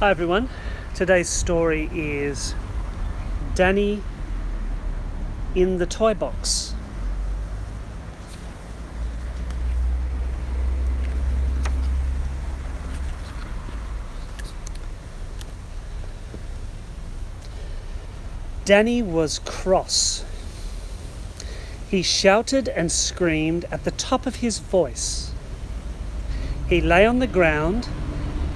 Hi everyone, today's story is Danny in the toy box. Danny was cross. He shouted and screamed at the top of his voice. He lay on the ground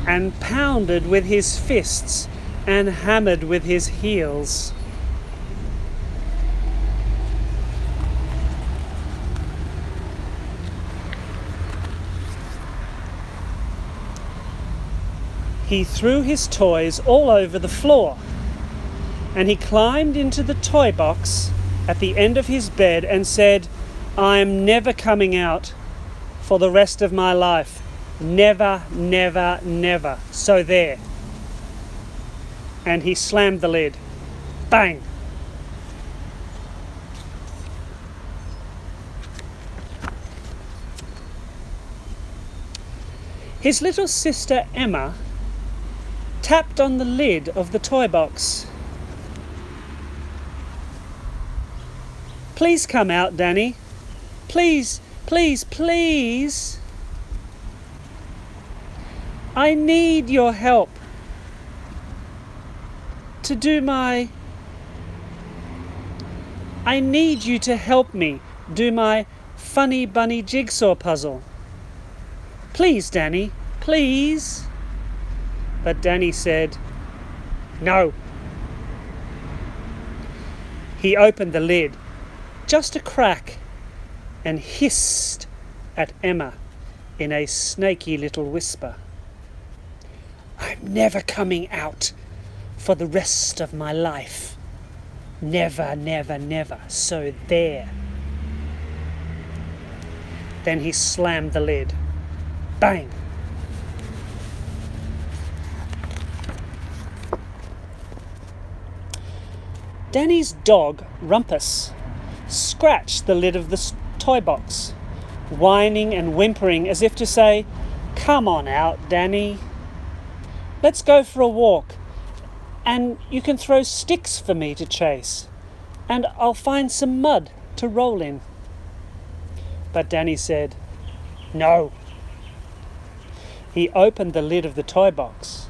and pounded with his fists and hammered with his heels. He threw his toys all over the floor, and he climbed into the toy box at the end of his bed and said, "I'm never coming out for the rest of my life. Never, never, never. So there." And he slammed the lid. Bang! His little sister Emma tapped on the lid of the toy box. "Please come out, Danny. Please, please, please. I need your help to do I need you to help me do my funny bunny jigsaw puzzle. Please, Danny, please." But Danny said, "No." He opened the lid, just a crack, and hissed at Emma in a snaky little whisper. "I'm never coming out for the rest of my life. Never, never, never. So there." Then he slammed the lid. Bang! Danny's dog, Rumpus, scratched the lid of the toy box, whining and whimpering as if to say, "Come on out, Danny. Let's go for a walk, and you can throw sticks for me to chase, and I'll find some mud to roll in." But Danny said, "No." He opened the lid of the toy box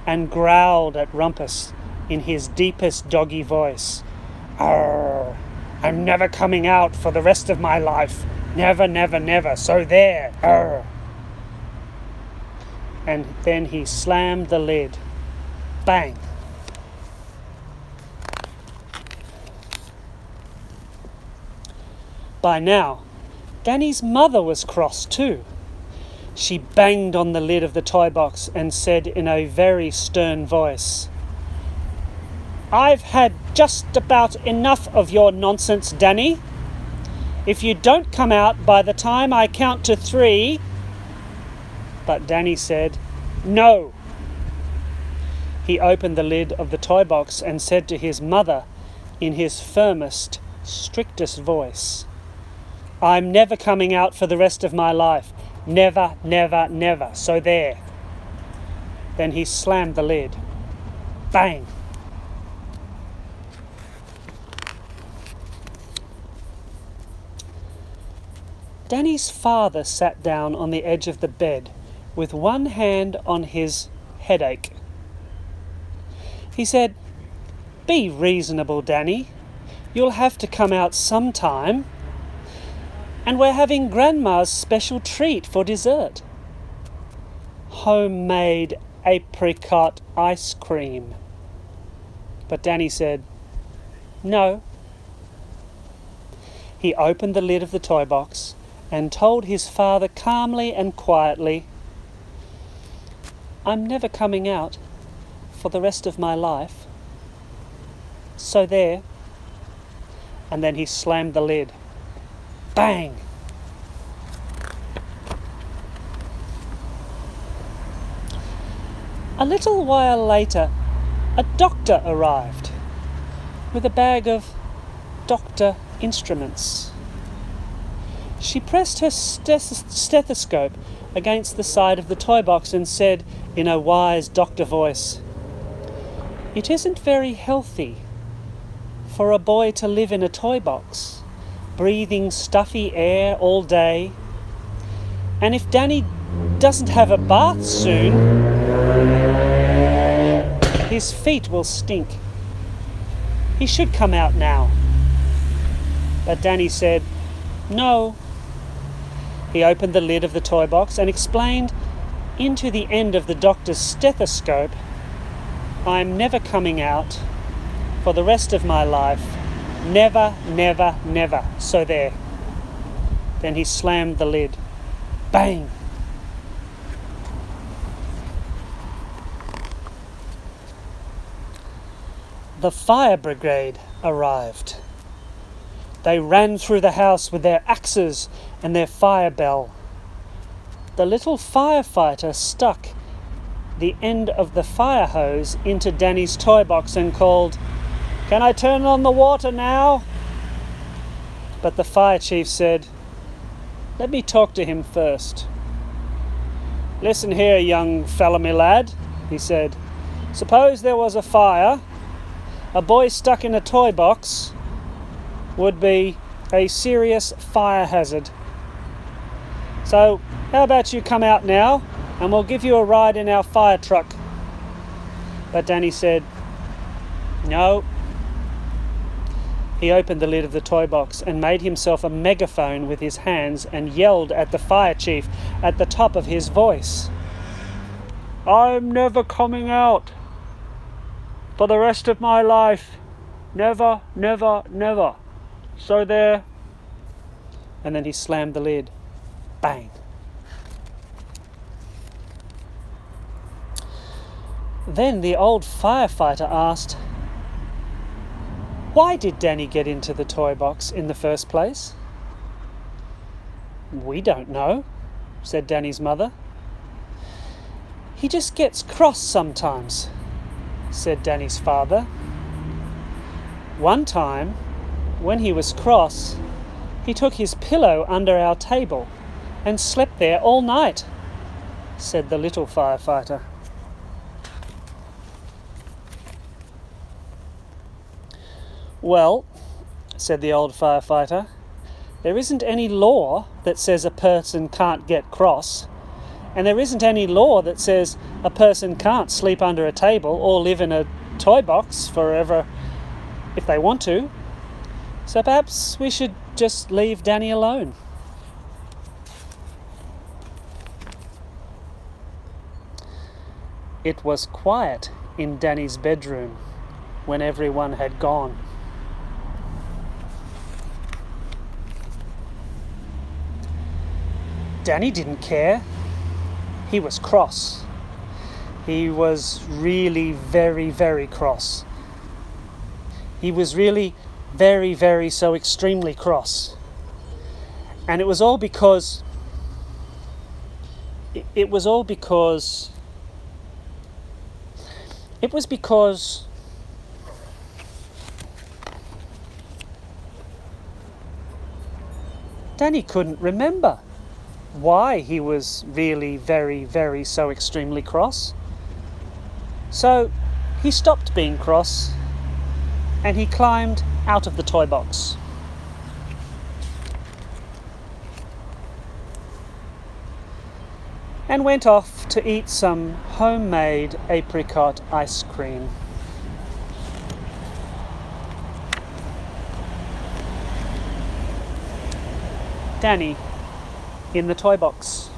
and growled at Rumpus in his deepest doggy voice. "Arr, I'm never coming out for the rest of my life. Never, never, never. So there. Arr." And then he slammed the lid. Bang! By now, Danny's mother was cross too. She banged on the lid of the toy box and said in a very stern voice, "I've had just about enough of your nonsense, Danny. If you don't come out by the time I count to 3... But Danny said, "No." He opened the lid of the toy box and said to his mother in his firmest, strictest voice, "I'm never coming out for the rest of my life. Never, never, never. So there." Then he slammed the lid. Bang! Danny's father sat down on the edge of the bed with one hand on his headache. He said, "Be reasonable, Danny. You'll have to come out sometime. And we're having Grandma's special treat for dessert. Homemade apricot ice cream." But Danny said, "No." He opened the lid of the toy box and told his father calmly and quietly, "I'm never coming out for the rest of my life. So there." And then he slammed the lid. Bang! A little while later, a doctor arrived with a bag of doctor instruments. She pressed her stethoscope against the side of the toy box and said, in a wise doctor voice, "It isn't very healthy for a boy to live in a toy box, breathing stuffy air all day. And if Danny doesn't have a bath soon, his feet will stink. He should come out now." But Danny said, "No." He opened the lid of the toy box and explained into the end of the doctor's stethoscope, "I'm never coming out for the rest of my life. Never, never, never. So there." Then he slammed the lid. Bang! The fire brigade arrived. They ran through the house with their axes and their fire bell. The little firefighter stuck the end of the fire hose into Danny's toy box and called, "Can I turn on the water now?" But the fire chief said, "Let me talk to him first." "Listen here, young fella me lad," he said. "Suppose there was a fire. A boy stuck in a toy box would be a serious fire hazard. So how about you come out now and we'll give you a ride in our fire truck?" But Danny said, "No." He opened the lid of the toy box and made himself a megaphone with his hands and yelled at the fire chief at the top of his voice, "I'm never coming out for the rest of my life. Never, never, never. So there." And then he slammed the lid. Bang. Then the old firefighter asked, "Why did Danny get into the toy box in the first place?" "We don't know," said Danny's mother. "He just gets cross sometimes," said Danny's father. "One time, when he was cross, he took his pillow under our table and slept there all night," said the little firefighter. "Well," said the old firefighter, "there isn't any law that says a person can't get cross, and there isn't any law that says a person can't sleep under a table or live in a toy box forever if they want to. So perhaps we should just leave Danny alone." It was quiet in Danny's bedroom when everyone had gone. Danny didn't care. He was cross. He was really very, very cross. He was really very, very so extremely cross. And it was all because Danny couldn't remember why he was really very, very so extremely cross. So he stopped being cross and he climbed out of the toy box. And went off to eat some homemade apricot ice cream. Danny in the toy box.